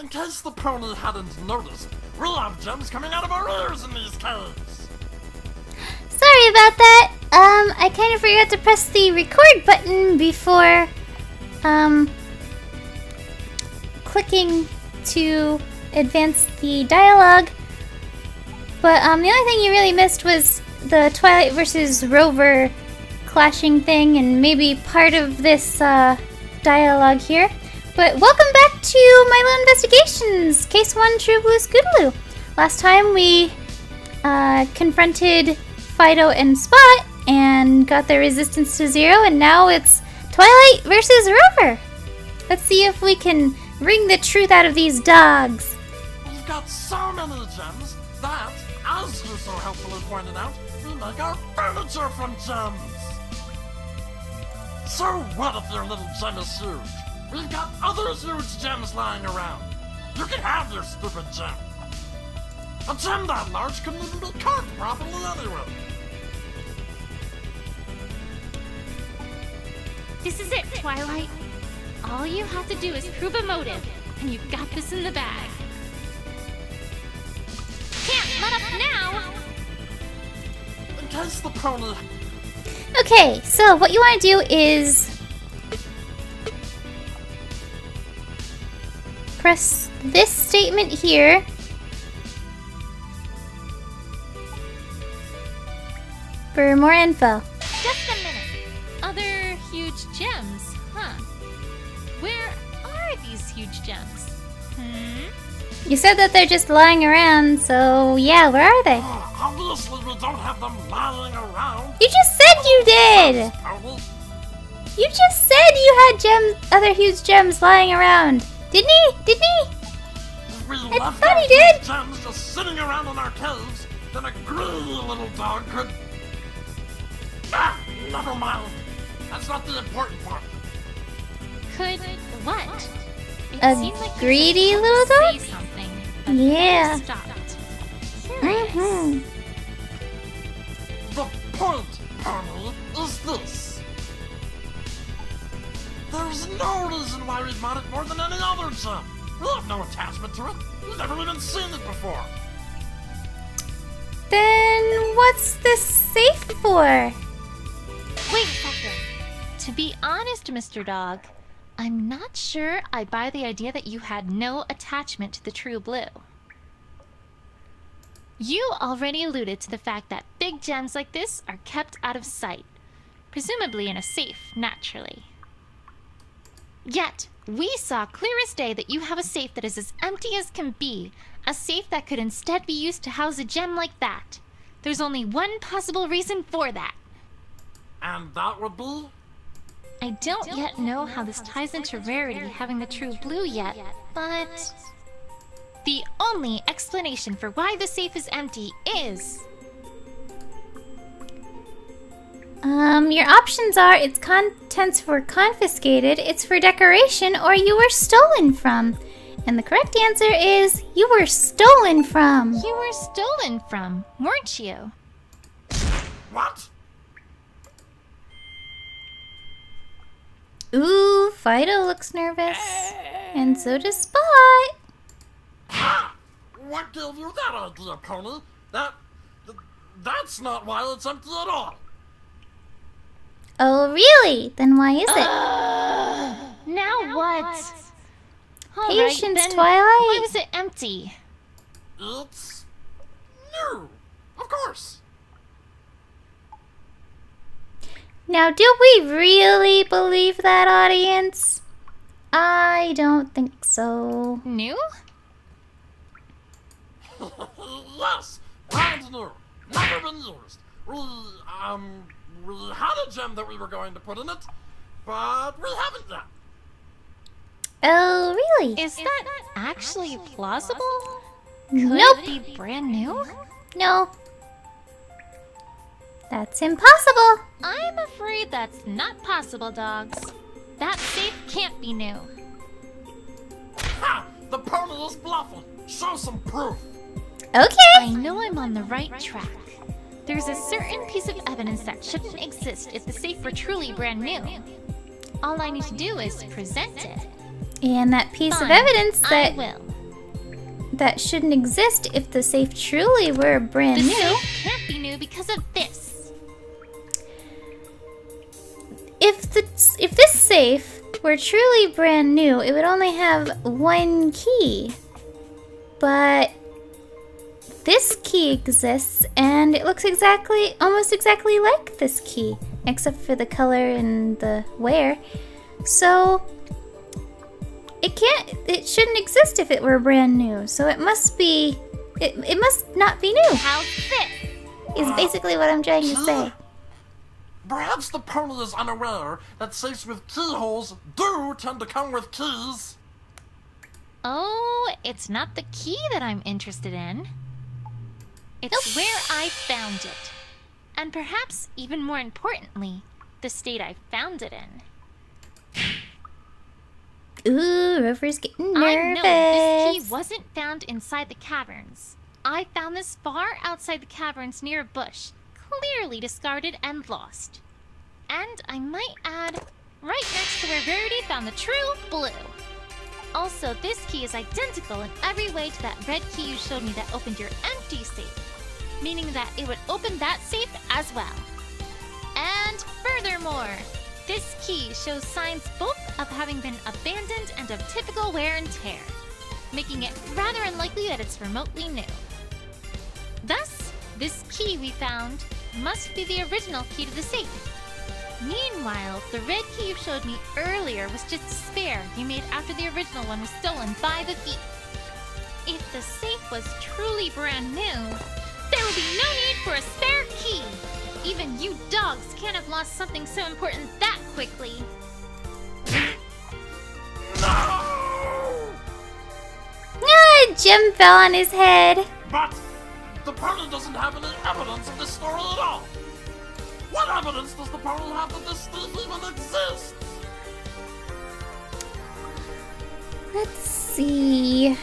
In case the pony hadn't noticed, we'll have gems coming out of our ears in these caves. Sorry about that. I kind of forgot to press the record button before, clicking to advance the dialogue. But, the only thing you really missed was the Twilight versus Rover clashing thing and maybe part of this, dialogue here. But welcome back to Milo Investigations, Case 1 True Blue Scootaloo. Last time we, confronted Fido and Spot and got their resistance to 0, and now it's Twilight versus Rover. Let's see if we can wring the truth out of these dogs. We've got so many gems that, as you so helpfully pointed out, we make our furniture from gems. So what if your little gem is huge? We've got other huge gems lying around. You can have your stupid gem. A gem that large couldn't even be carved properly anyway. This is it, Twilight. All you have to do is prove a motive, and you've got this in the bag. Can't let up now! In case the pony... Okay, so what you want to do is press this statement here. For more info. Just a minute. Other huge gems, huh? Where are these huge gems? You said that they're just lying around, so yeah, where are they? Obviously we don't have them lying around. You just said you did! Pony. You just said you had gems, other huge gems lying around. Didn't he? Didn't he? If we I left thought our he did. huge gems just sitting around in our caves, then a greedy little dog could... Ah, never mind. That's not the important part. Could what? It A seemed like you greedy were little about dog? to say something, but Yeah. then stopped. Curious. Mm-hmm. The point, Pony, is this. There's no reason why we'd want it more than any other gem. We have no attachment to it. We've never even seen it before. Then what's this safe for? Wait a second. To be honest, Mr. Dog, I'm not sure I buy the idea that you had no attachment to the True Blue. You already alluded to the fact that big gems like this are kept out of sight, presumably in a safe, naturally. Yet, we saw clear as day that you have a safe that is as empty as can be, a safe that could instead be used to house a gem like that. There's only one possible reason for that. And that would be? I don't yet know how this ties into Rarity having the True Blue yet, but... the only explanation for why the safe is empty is... Your options are its contents were confiscated, it's for decoration, or you were stolen from. And the correct answer is you were stolen from. You were stolen from, weren't you? What? Ooh, Fido looks nervous. And so does Spot. Ha! What gave you that idea, Pony? That's not why it's empty at all. Oh, really? Then why is it? Now what? Patience, then Twilight. Why was it empty? It's new, of course. Now, do we really believe that, audience? I don't think so. New? Yes, brand new, never been used. We had a gem that we were going to put in it, but we haven't yet. Oh, really? Is that actually plausible? Nope. Could it be brand new? No. That's impossible. I'm afraid that's not possible, dogs. That safe can't be new. Ha! The pony is bluffing. Show some proof. Okay. I know I'm on the right track. There's a certain piece of evidence that shouldn't exist if the safe were truly brand new. All I need to do is present it. And that piece of Fine, evidence I that will. that shouldn't exist if the safe truly were brand The new. safe can't be new because of this. If this safe were truly brand new, it would only have one key. But this key exists, and it looks almost exactly like this key, except for the color and the wear. So it shouldn't exist if it were brand new. So it must not be new, How's this? is basically what I'm trying to say. Perhaps the pony is unaware that safes with keyholes do tend to come with keys. Oh, it's not the key that I'm interested in. It's where I found it. And perhaps even more importantly, the state I found it in. Ooh, Rover's getting nervous. I know this key wasn't found inside the caverns. I found this far outside the caverns near a bush, clearly discarded and lost. And I might add, right next to where Verity found the true blue. Also, this key is identical in every way to that red key you showed me that opened your empty safe, meaning that it would open that safe as well. And furthermore, this key shows signs both of having been abandoned and of typical wear and tear, making it rather unlikely that it's remotely new. Thus, this key we found must be the original key to the safe. Meanwhile, the red key you showed me earlier was just a spare you made after the original one was stolen by the thief. If the safe was truly brand new, there would be no need for a spare key. Even you dogs can't have lost something so important that quickly. No! Ah, Jim fell on his head. But the pony doesn't have any evidence of this story at all. What evidence does the pony have that this thief even exists? Let's see.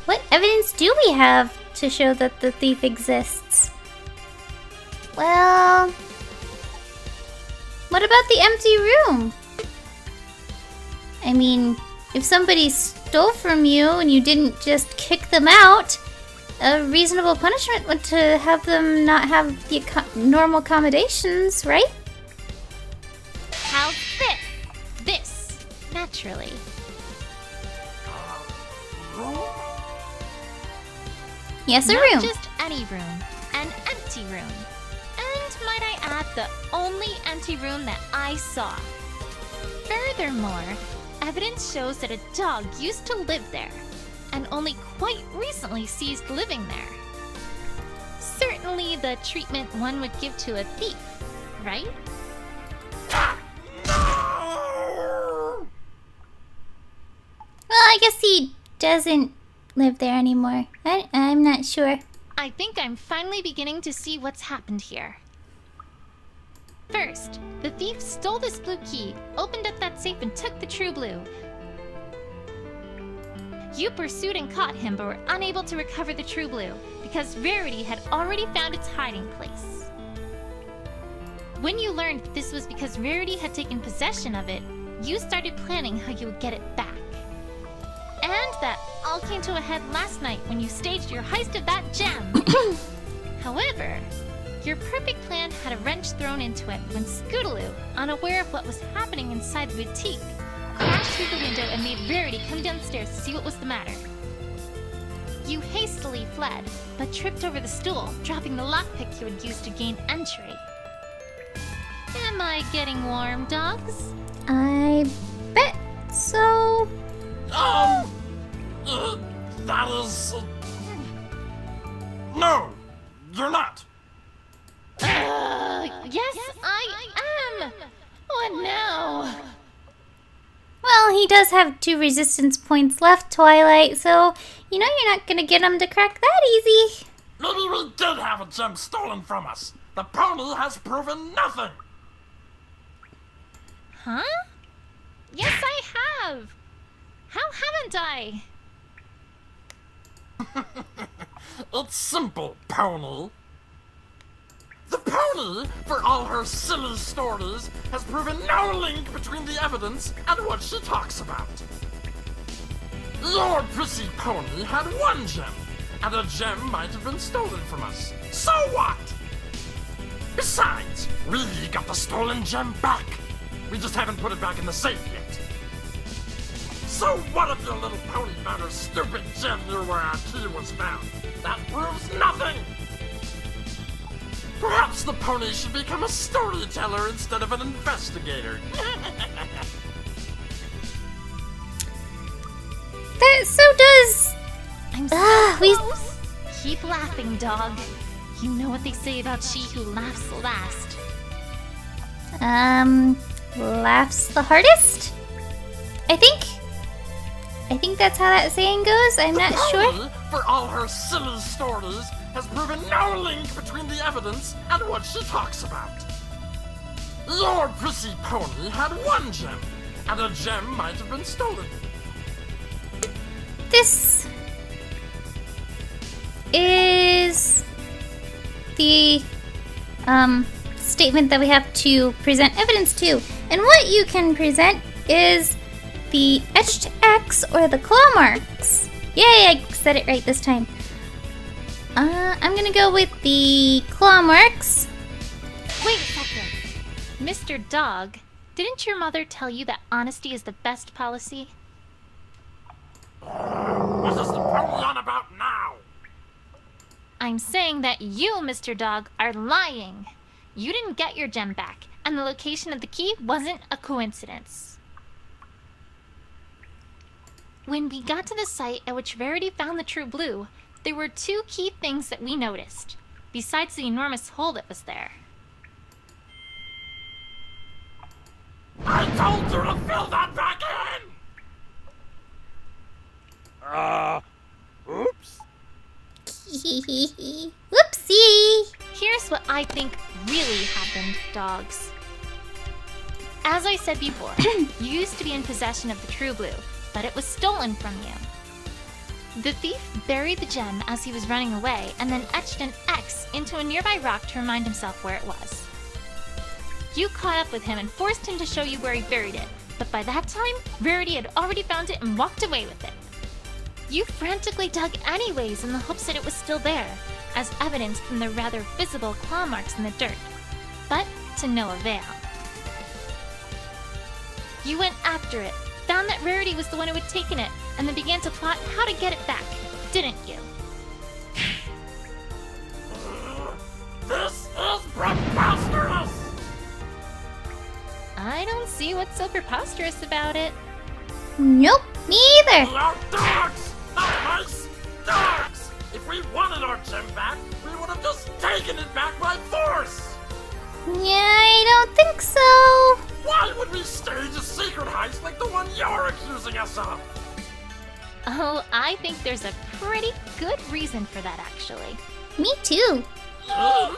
What evidence do we have to show that the thief exists? Well, what about the empty room? I mean, if somebody stole from you and you didn't just kick them out, a reasonable punishment would to have them not have the normal accommodations, right? How's this? This, naturally. Room? Yes, a Not room. just any room, an empty room. And might I add, the only empty room that I saw. Furthermore, evidence shows that a dog used to live there, and only quite recently ceased living there. Certainly the treatment one would give to a thief, right? No! Well, I guess he doesn't live there anymore. I'm not sure. I think I'm finally beginning to see what's happened here. First, the thief stole this blue key, opened up that safe, and took the true blue. You pursued and caught him, but were unable to recover the true blue, because Rarity had already found its hiding place. When you learned that this was because Rarity had taken possession of it, you started planning how you would get it back. And that all came to a head last night when you staged your heist of that gem. However, your perfect plan had a wrench thrown into it when Scootaloo, unaware of what was happening inside the boutique, crashed through the window and made Rarity come downstairs to see what was the matter. You hastily fled, but tripped over the stool, dropping the lockpick you had used to gain entry. Am I getting warm, dogs? I bet so. That is... No, you're not. Yes, I am! What now? Well, he does have 2 resistance points left, Twilight, so you know you're not gonna get him to crack that easy. Maybe we did have a gem stolen from us. The pony has proven nothing. Huh? Yes, I have! How haven't I? It's simple, pony. The pony, for all her silly stories, has proven no link between the evidence and what she talks about. Your prissy pony had one gem, and a gem might have been stolen from us. So what? Besides, we got the stolen gem back. We just haven't put it back in the safe yet. So what if your little pony found her stupid gem near where our key was found? That proves nothing! Perhaps the pony should become a storyteller instead of an investigator. That so does. I'm so we- close. Keep laughing, dog. You know what they say about she who laughs last. Laughs the hardest? I think that's how that saying goes. I'm not sure. Pony, for all her silly stories, has proven no link between the evidence and what she talks about. Your prissy pony had one gem, and a gem might have been stolen. This is the statement that we have to present evidence to. And what you can present is the etched X or the claw marks. Yay, I said it right this time. I'm gonna go with the claw marks. Wait a second. Mr. Dog, didn't your mother tell you that honesty is the best policy? What is the pony on about now? I'm saying that you, Mr. Dog, are lying. You didn't get your gem back, and the location of the key wasn't a coincidence. When we got to the site at which Verity found the true blue, there were two key things that we noticed, besides the enormous hole that was there. I told you to fill that back in! Oops. Whoopsie! Here's what I think really happened, dogs. As I said before, you used to be in possession of the true blue, but it was stolen from you. The thief buried the gem as he was running away and then etched an X into a nearby rock to remind himself where it was. You caught up with him and forced him to show you where he buried it, but by that time, Rarity had already found it and walked away with it. You frantically dug anyways in the hopes that it was still there, as evidenced from the rather visible claw marks in the dirt, but to no avail. You went after it, found that Rarity was the one who had taken it, and then began to plot how to get it back, didn't you? This is preposterous! I don't see what's so preposterous about it. Nope, me either. We are dogs, not mice! Dogs! If we wanted our gem back, we would have just taken it back by force! Yeah, I don't think so. Why would we stage a secret heist like the one you're accusing us of? Oh, I think there's a pretty good reason for that, actually. Me too. No!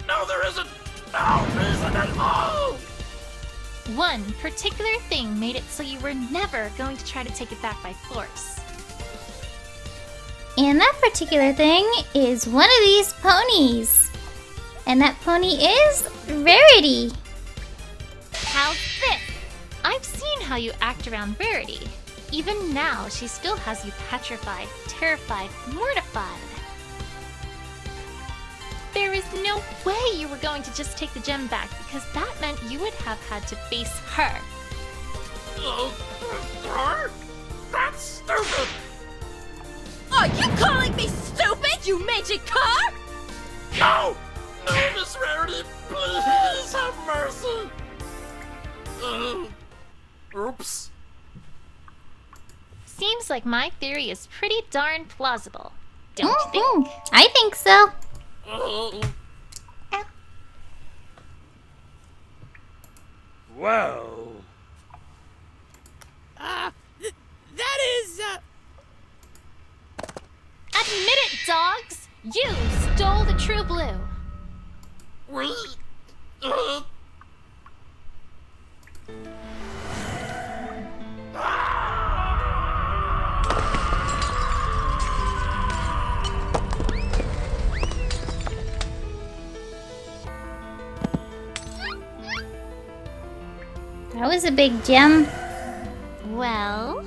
No, there isn't! No reason at all! One particular thing made it so you were never going to try to take it back by force. And that particular thing is one of these ponies. And that pony is Rarity. How's this? I've seen how you act around Verity. Even now, she still has you petrified, terrified, mortified. There is no way you were going to just take the gem back, because that meant you would have had to face her. Her? That's stupid! Are you calling me stupid, you magic car? No! No, Miss Rarity, please have mercy! Oops. Seems like my theory is pretty darn plausible, don't you think? Mhm. I think so. Whoa. That is, Admit it, dogs! You stole the true blue. We... That was a big gem. Well,